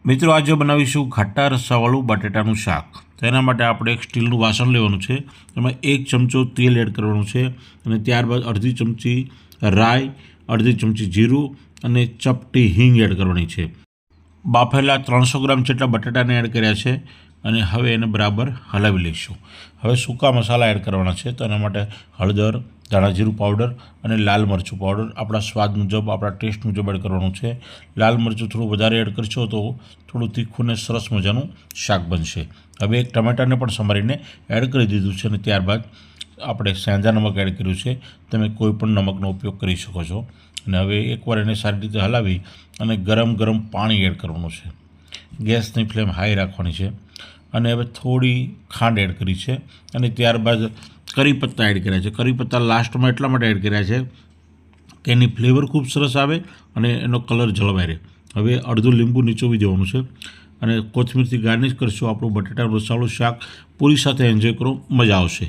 મિત્રો આજે બનાવીશું ઘાટા રસાવાળું બટેટાનું શાક. તો એના માટે આપણે એક સ્ટીલનું વાસણ લેવાનું છે. એમાં 1 ચમચો તેલ એડ કરવાનું છે અને ત્યારબાદ અડધી ચમચી રાઈ, અડધી ચમચી જીરું અને ચપટી હિંગ એડ કરવાની છે. બાફેલા 300 ગ્રામ જેટલા બટાટાને એડ કર્યા છે અને હવે એને બરાબર હલાવી લઈશું. હવે સૂકા મસાલા એડ કરવાના છે. તો એના માટે હળદર, ધાણા જીરું પાવડર અને લાલ મરચું પાવડર આપણા સ્વાદ મુજબ, આપણા ટેસ્ટ મુજબ એડ કરવાનું છે. લાલ મરચું થોડું વધારે એડ કરશો તો થોડું તીખું ને સરસ મજાનું શાક બનશે. હવે એક ટમેટાને પણ સમારીને એડ કરી દીધું છે અને ત્યારબાદ આપણે સેંધા નમક એડ કર્યું છે. તમે કોઈ પણ નમકનો ઉપયોગ કરી શકો છો. અને હવે એકવાર એને સારી રીતે હલાવી અને ગરમ પાણી એડ કરવાનું છે. ગેસની ફ્લેમ હાઈ રાખવાની છે અને હવે થોડી ખાંડ એડ કરી છે અને ત્યારબાદ કરી પત્તા એડ કર્યા છે. કરી પત્તા લાસ્ટમાં એટલા માટે એડ કર્યા છે કે એની ફ્લેવર ખૂબ સરસ આવે અને એનો કલર જળવાઈ રહે. હવે અડધું લીંબુ નીચોવી દેવાનું છે અને કોથમીરથી ગાર્નિશ કરશું. આપણું બટેટાનું રસાવાળું શાક પૂરી સાથે એન્જોય કરો, મજા આવશે.